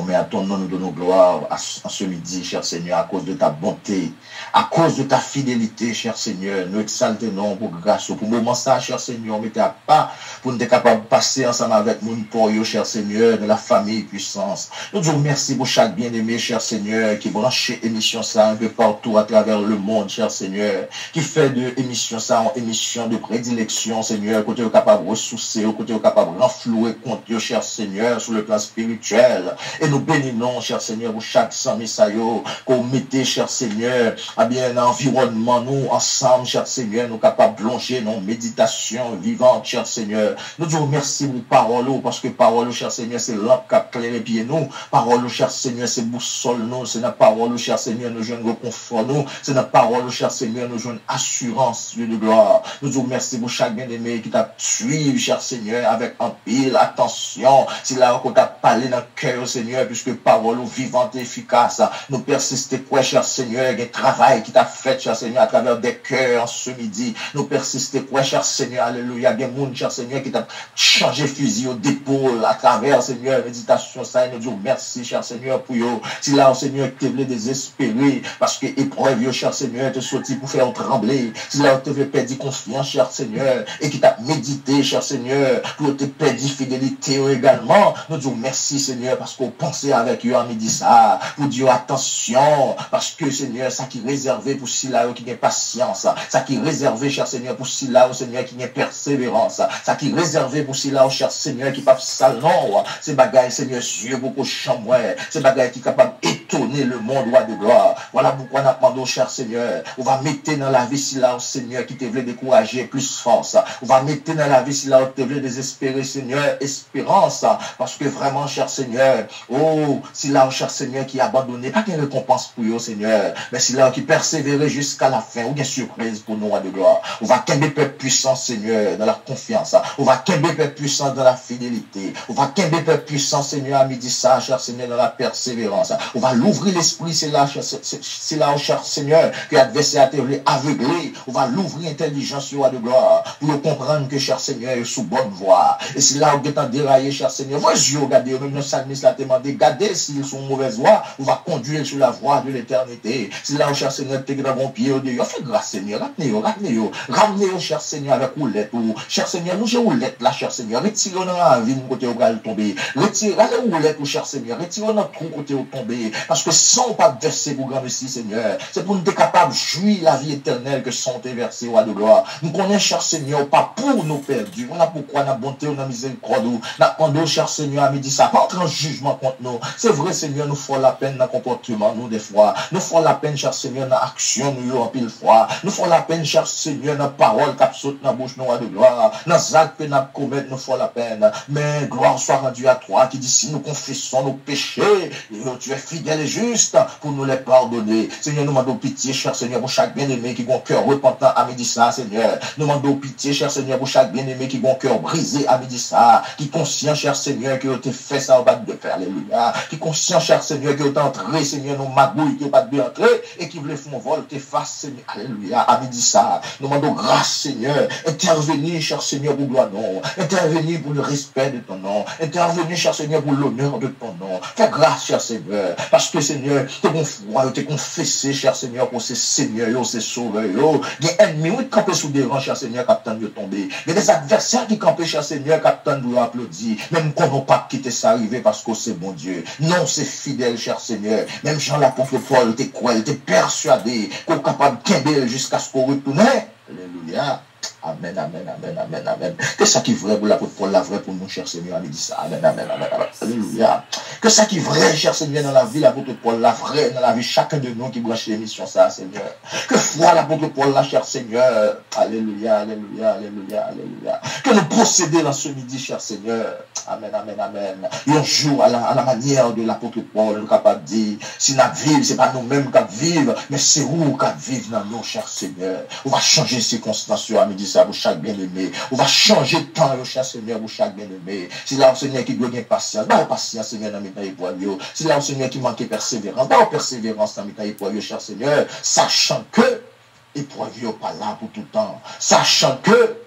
mais à ton nom nous donnons gloire en ce midi, cher Seigneur, à cause de ta bonté, à cause de ta fidélité, cher Seigneur. Nous exaltons pour grâce, pour le moment ça, cher Seigneur, mettez à pas pour nous être capables de passer ensemble avec nous pour vous, cher Seigneur, de la famille puissance. Nous vous remercions pour chaque bien-aimé, cher Seigneur, qui branche émission ça un peu partout à travers le monde, cher Seigneur, qui fait de émission ça en émission de prédilection, Seigneur, côté capable de ressourcer, côté capable de renflouer contre Dieu, cher Seigneur, sur le plan spirituel. Et nous bénissons, cher Seigneur, pour chaque sang misayo, qu'on mette, cher Seigneur, à bien environnement, nous, ensemble, cher Seigneur, nous capables de plonger dans méditation vivante, cher Seigneur. Nous vous remercions pour parole, parce que parole, cher Seigneur, c'est lampe qui éclaire les pieds, nous. Parole, cher Seigneur, c'est boussole, nous. C'est la parole, cher Seigneur, nous jouons reconfort, nous. C'est la parole, cher Seigneur, nous jouons assurance, Dieu de gloire. Nous vous remercions pour chaque bien-aimé qui t'a suivi, cher Seigneur, avec un pile attention. décision. C'est là qu'on t'a parlé dans le cœur, Seigneur, puisque parole vivante et efficace. Nous persister, quoi, cher Seigneur, il y a un travail qui t'a fait, cher Seigneur, à travers des cœurs ce midi. Nous persister, quoi, cher Seigneur, alléluia. Il y a des gens, cher Seigneur, qui t'a changé fusil d'épaule à travers, Seigneur, méditation, ça, et nous disons merci, cher Seigneur, pour eux. C'est là, Seigneur, que tu voulais désespérer, parce que épreuve, cher Seigneur, te sorti pour faire trembler. C'est là où tu veux perdre confiance, cher Seigneur, et qui t'a médité, cher Seigneur, pour te perdre fidélité également. Nous disons merci, Seigneur, parce qu'on pensait avec eux à midi ça, pour dire attention, parce que, Seigneur, ça qui est réservé pour ceux-là qui ont patience, ça qui est réservé, cher Seigneur, pour ceux-là, Seigneur, qui ont persévérance, ça qui est réservé pour ceux-là, cher Seigneur, qui peuvent salon, ces bagailles, Seigneur, Dieu, beaucoup chambre, ces bagailles qui sont capables d'étonner le monde, roi de gloire. Voilà pourquoi on a demandé, cher Seigneur, on va mettre dans la vie, si là, Seigneur, qui te voulait décourager, plus force. On va mettre dans la vie, si là, on te voulait désespérer, Seigneur, espérance, parce que vraiment, cher Seigneur, oh, si là, cher Seigneur, qui abandonné, pas qu'une récompense pour eux, Seigneur, mais si là, qui persévérait jusqu'à la fin, ou bien surprise pour nous, roi de gloire. On va qu'un peuple puissant, Seigneur, dans la confiance. On va qu'un peuple puissant dans la fidélité. On va qu'un peuple puissant, Seigneur, à midi ça, cher Seigneur, dans la persévérance. On va l'ouvrir l'esprit, c'est là, cher Seigneur, que l'adversaire a été aveuglé. On va l'ouvrir intelligence, roi de gloire, pour comprendre que, cher Seigneur, est sous bonne voie. Et c'est là où vous êtes déraillé, cher Seigneur. Vos yeux, regardez, même nos psalmistes l'a demandé, regardez s'ils sont mauvaise voie, on va conduire sur la voie de l'éternité. C'est là où, cher Seigneur, t'es dans mon pied, fais grâce, Seigneur, ramenez-vous, cher Seigneur, avec roulette, cher Seigneur, nous j'ai roulette là, cher Seigneur, retirez-nous dans la vie, côté où vous tomber, retirez la roulette, cher Seigneur, retirez notre trou côté où tomber, parce que sans pas verser pour grand merci, Seigneur, c'est pour nous être capables de jouir la vie éternelle que sont versés, roi de gloire. Nous connaissons, cher Seigneur, pas pour nous perdus, on a pourquoi, on a bonté, on a miséricorde, on a demandé, cher Seigneur, à midi ça, pas entrer en jugement contre nous. C'est vrai, Seigneur, nous faisons la peine dans le comportement, nous, des fois, nous faisons la peine, cher Seigneur, dans l'action, nous, en pile fois, nous faisons la peine, cher Seigneur, dans la parole, qui saute dans la bouche, nous, roi de gloire, dans les actes que nous commettons, nous faisons la peine. Mais gloire soit rendue à toi, qui dit si nous confessons nos péchés, tu es fidèle et juste pour nous les pardonner. Seigneur, nous demandons pitié, cher Seigneur, pour chaque bien-aimé qui a un cœur repentant à midi ça, Seigneur. Nous demandons pitié, cher Seigneur, pour chaque bien-aimé qui a un cœur brisé à midi ça, qui est conscient, cher Seigneur, que tu fait ça au bas de faire, alléluia. Qui est conscient, cher Seigneur, que tu es entré, Seigneur, nos magouilles, qui pas de entrer, et qui voulait faire un vol, tu fasses, Seigneur, alléluia, à midi ça. Nous demandons grâce, Seigneur, intervenir, cher Seigneur, pour gloire, non. Intervenir pour le respect de ton nom. Intervenir, cher Seigneur, pour l'honneur de ton nom. Fais grâce, cher Seigneur, parce que, Seigneur, tu es foi, tu es confessé, cher Seigneur, pour ces seigneurs, ces sauveurs. Il y a ennemis qui campent sous des rangs, cher Seigneur, qui attendent de tomber. Il y a des adversaires qui campent, cher Seigneur, qui attendent de applaudir. Même qu'on n'a pas quitté ça arriver parce que c'est bon Dieu. Non, c'est fidèle, cher Seigneur. Même Jean l'apôtre Paul était cruel, était persuadé qu'on est capable de quimber jusqu'à ce qu'on retourne. Alléluia. Amen, amen, amen, amen, amen. Que ça qui est vrai pour l'apôtre Paul, la vraie pour nous, cher Seigneur, il dit ça. Amen, amen, amen, amen. Alléluia. Que ça qui est vrai, cher Seigneur, dans la vie, l'apôtre Paul, la vraie dans la vie, chacun de nous qui branche l'émission, ça, Seigneur. Que foi l'apôtre Paul, là, cher Seigneur. Alléluia, alléluia, alléluia, alléluia. Que nous procéder dans ce midi, cher Seigneur. Amen, amen, amen. Et un jour, à la manière de l'apôtre Paul, nous capable de dire, si nous vivons, ce n'est pas nous-mêmes qui vivons, mais c'est vous qui vivons dans nous, cher Seigneur. On va changer circonstances à midi ça pour chaque bien-aimé. On va changer de temps, cher Seigneur, pour chaque bien-aimé. C'est là, Seigneur, qui doit gagner patience. Bah, patience, Seigneur, dans mes temps époignés. C'est là, Seigneur, qui manque persévérance. Bah, persévérance dans mes temps époignés, cher Seigneur. Sachant que, époignés pas là pour tout le temps. Sachant que,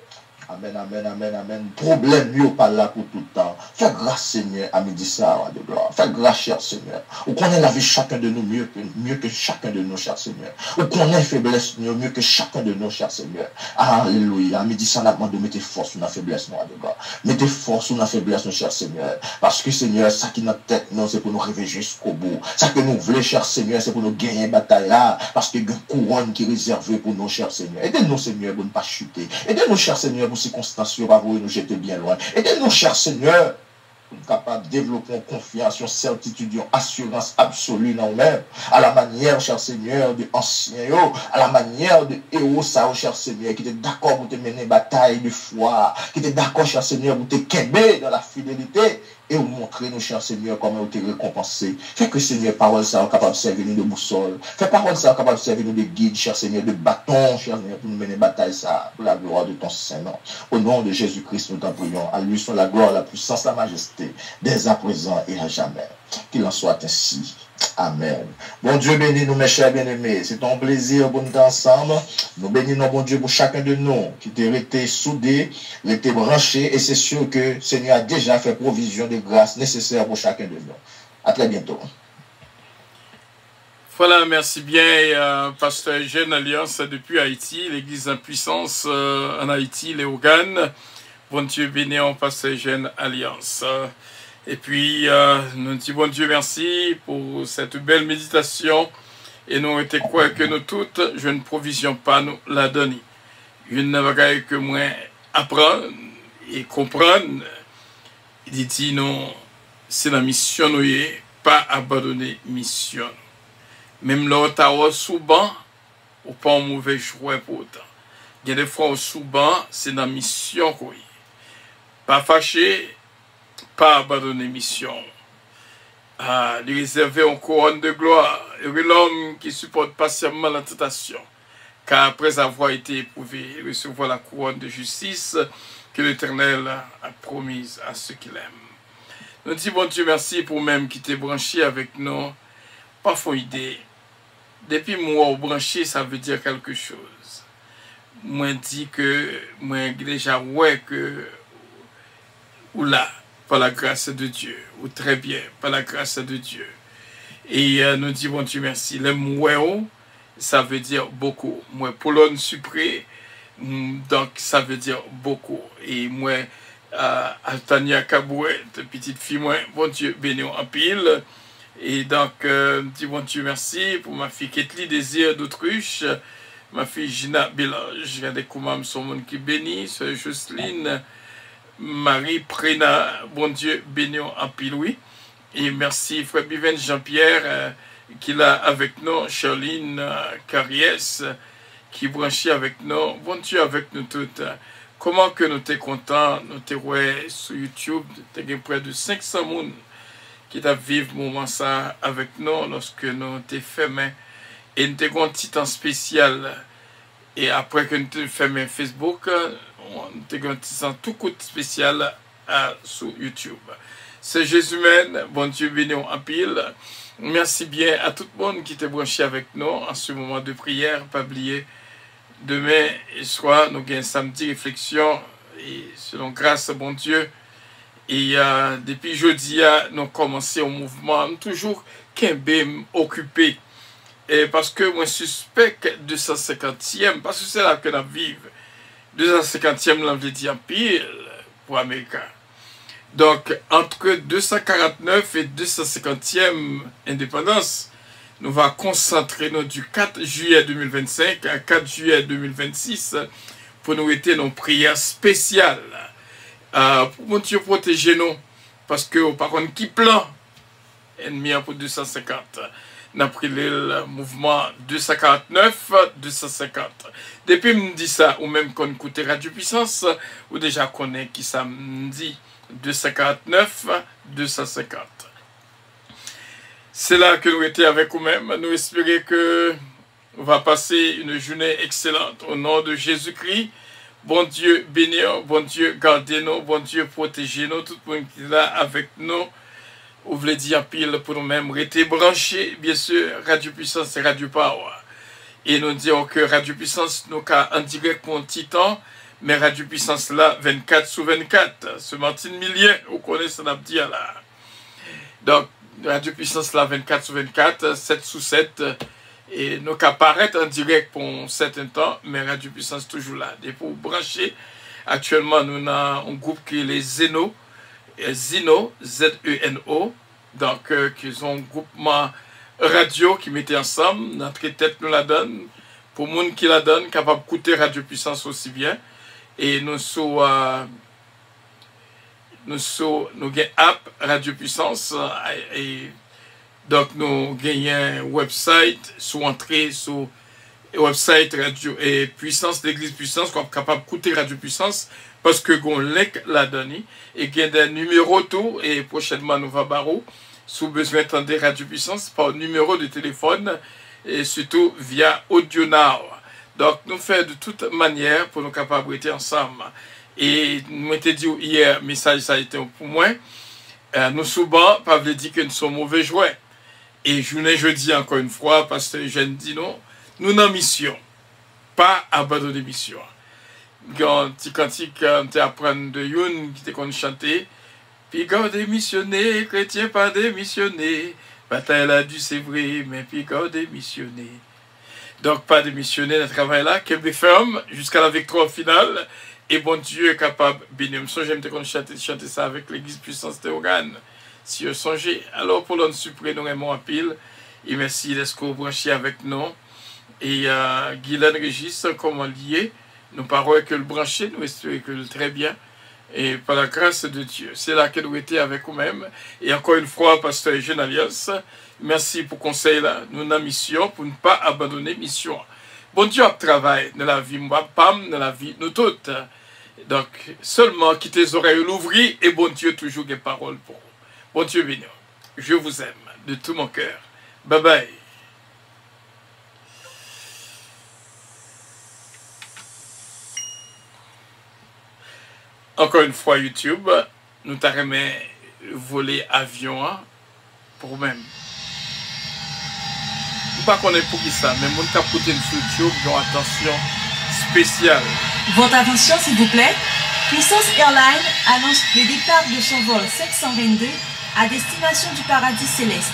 amen, amen, amen, amen. Problème, lui, pas là pour tout le temps. Fais grâce, Seigneur, à midi ça, de gloire. Fais grâce, cher Seigneur. On connaît la vie chacun de nous mieux que chacun de nous, cher Seigneur. On connaît faiblesse mieux que chacun de nous, cher Seigneur. Alléluia. À midi ça, on a demandé de mettre force sur la faiblesse, de gloire. Mettez force sur la faiblesse, cher Seigneur. Parce que, Seigneur, ça qui est notre tête, non, c'est pour nous rêver jusqu'au bout. Ça que nous voulons, cher Seigneur, c'est pour nous gagner une bataille là. Parce qu'il y a une couronne qui est réservée pour nous, cher Seigneur. Aidez-nous, Seigneur, pour ne pas chuter. Aidez-nous, cher Seigneur, pour circonstances, pas vous nous jeter bien loin. Aidez-nous, cher Seigneur, pour être capable de développer une confiance, une certitude, une assurance absolue dans nous-mêmes, à la manière, cher Seigneur, de anciens, à la manière de héros, ça, cher Seigneur, qui était d'accord pour te mener une bataille de foi, qui était d'accord, cher Seigneur, pour te québer dans la fidélité. et vous montrer, nous, cher Seigneur, comment vous êtes récompensé. Fait que, Seigneur, parole ça, capable de servir nous de boussole. Fait parole ça, capable de servir nous de guide, cher Seigneur, de bâton, cher Seigneur, pour nous mener bataille ça, pour la gloire de ton Saint-Nom. Au nom de Jésus-Christ, nous t'en prions. À lui sont la gloire, la puissance, la majesté, dès à présent et à jamais. Qu'il en soit ainsi. Amen. Bon Dieu bénis nous, mes chers bien-aimés. C'est un plaisir pour nous ensemble. Nous bénissons, bon Dieu, pour chacun de nous qui était resté soudé, resté branché. Et c'est sûr que le Seigneur a déjà fait provision de grâce nécessaire pour chacun de nous. À très bientôt. Voilà, merci bien, Pasteur Eugène Alliance depuis Haïti, l'Église en puissance en Haïti, les Ouganes. Bon Dieu bénis en Pasteur Eugène Alliance. Et puis, nous disons bon Dieu merci pour cette belle méditation. Et nous étions quoi que nous toutes, je ne provision pas nous la donner. Une bagaille que moi apprendre et comprendre. Il dit non, c'est la mission nous est, pas abandonner mission. Même l'autre souvent, ou pas un mauvais choix pour autant. Il y a des fois souvent, c'est la mission qu'on est. Pas fâché, pas abandonner mission. Lui réserver une couronne de gloire. Et l'homme qui supporte patiemment la tentation, car après avoir été éprouvé, il recevra la couronne de justice que l'Éternel a promise à ceux qui l'aiment. Nous disons bon Dieu merci pour même qui t'est branché avec nous. Parfois idée. Depuis moi branché, ça veut dire quelque chose. Moi dit que moi déjà ouais que ou là par la grâce de Dieu, ou très bien, par la grâce de Dieu. Et nous disons, bon Dieu, merci. Le mouéo, ça veut dire beaucoup. Moi, Polone Supré, donc ça veut dire beaucoup. Et moi, Altania Kaboué, petite fille, moi, bon Dieu, béni en pile. Et donc, dis bon Dieu, merci pour ma fille Ketli, Désir d'Autruche, ma fille Gina Bélange, je viens de Koumam, son monde qui bénit, soeur Jocelyne, Marie Préna, bon Dieu, béni en pile, oui. Et merci, frère Biven Jean-Pierre, qui est là avec nous, Charline Carriès, qui branchit avec nous, bon Dieu, avec nous toutes. Comment que nous t'es contents, nous t'es ouais sur YouTube, t'es près de 500 personnes qui t'a vécu moment ça avec nous lorsque nous t'es fermé. Et nous t'es un petit temps spécial. Et après que nous t'es fermé Facebook, nous t'es un petit temps tout coup spécial sur YouTube. C'est Jésus-même, bon Dieu béni en pile. Merci bien à tout le monde qui t'est branché avec nous en ce moment de prière. Pas oublier, demain et soir, nous avons samedi réflexion. Et selon grâce, bon Dieu. Et depuis jeudi, nous avons commencé un mouvement, toujours qu'un occupé. Et parce que moi, suspecte 250e, parce que c'est là que nous vivons. 250e, l'on veut dire pile pour Américain. Donc, entre 249 et 250e indépendance, nous allons concentrer nous du 4 juillet 2025 à 4 juillet 2026 pour nous être nos prières spéciales. Pour mon Dieu protéger nous, parce que par contre, qui plan ennemi pour 250. Nous avons pris le mouvement 249-250. Depuis que je dis ça, ou même qu'on écoute Radio Puissance, ou déjà connaît qui ça me dit 249-250. C'est là que nous étions avec vous-même. Nous espérons que on va passer une journée excellente au nom de Jésus-Christ. Bon Dieu bénir, bon Dieu gardez-nous, bon Dieu protégez-nous, tout le monde qui est là avec nous. Vous voulez dire pile pour nous-mêmes, rester branchés, bien sûr, Radio Puissance et Radio Power. Et nous disons que Radio Puissance, nous avons en direct pour un petit temps, mais Radio Puissance là, 24/24. Ce Martine Millien, vous connaissez ça là. Donc, Radio Puissance là, 24/24, 7/7. Et nous apparaître en direct pour un certain temps, mais Radio Puissance toujours là. Et pour brancher, actuellement, nous avons un groupe qui est les Zeno, Zeno, Z-E-N-O, donc qui sont un groupement radio qui mettait ensemble, notre tête nous la donne, pour les gens qui la donnent, capable d'écouter Radio Puissance aussi bien. Et nous avons une app Radio Puissance, et donc nous gagnons un website, sous entrée sur le website Radio et Puissance, l'Église Puissance, qu'on est capable d'écouter Radio Puissance parce que gon link la donné et il y a des numéros tout et prochainement nous va barreau sous besoin d'entendre Radio Puissance par numéro de téléphone et surtout via Audio Now. Donc nous faisons de toute manière pour nous capables d'être ensemble. Et nous m'étais dit hier, message ça a été pour moi, nous souvent pas veut dire que nous sommes mauvais joueurs. Et je dis encore une fois, parce que je dis non, nous sommes en mission, pas abandonner mission. Quand tu apprends de Youn qui te chanter, puis quand démissionné, chrétien pas démissionné, bataille là du c'est vrai, mais puis quand démissionné. Donc pas démissionner le travail là, qu'elle ferme jusqu'à la victoire finale, et bon Dieu est capable, béni. J'aime te chanter ça avec l'église puissance Théogane. Si vous songez, alors pour l'on suprême, nous aimons à pile, et merci d'être branché avec nous. Et Guylaine Régis, comment lié, nous parlons que le branché, nous espérons que le très bien. Et par la grâce de Dieu, c'est là que nous étions avec vous-même. Et encore une fois, Pasteur Eugène Alias, merci pour le conseil là. Nous avons mission pour ne pas abandonner mission. Bon Dieu a travaillé dans la vie, dans la vie, nous toutes. Donc, seulement quittez les oreilles l'ouvrir et bon Dieu toujours des paroles pour vous. Bon Dieu béni, je vous aime de tout mon cœur. Bye bye. Encore une fois, YouTube, nous t'arrêtons voler avion pour même. Je ne sais pas qu'on est pour qui ça, mais mon capoté sur YouTube, ont attention spéciale. Votre attention, s'il vous plaît. Puissance Airlines annonce le départ de son vol 722 à destination du paradis céleste.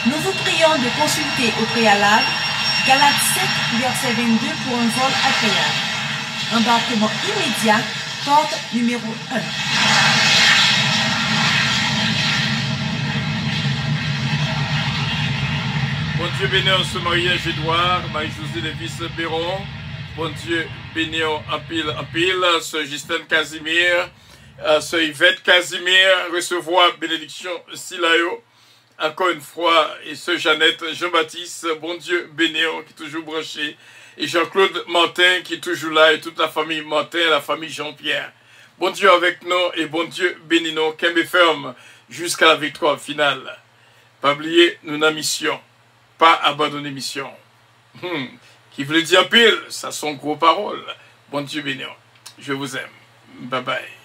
Nous vous prions de consulter au préalable Galates 7, verset 22 pour un vol agréable. Embarquement immédiat. Porte numéro 1. Bon Dieu béni en ce mariage Édouard, Marie-Josée Lévis Perron. Bon Dieu béni en pile, ce Justin Casimir, ce Yvette Casimir, recevoir bénédiction Silayo. Encore une fois, et ce Jeannette Jean-Baptiste, bon Dieu béni qui est toujours branché. Et Jean-Claude Martin qui est toujours là, et toute la famille Martin, la famille Jean-Pierre. Bon Dieu avec nous, et bon Dieu bénis nous, qu'elle me ferme jusqu'à la victoire finale. Pas oublier, nous avons mission, pas abandonner mission. Qui veut dire pile, ça sont gros paroles. Bon Dieu bénis, je vous aime. Bye bye.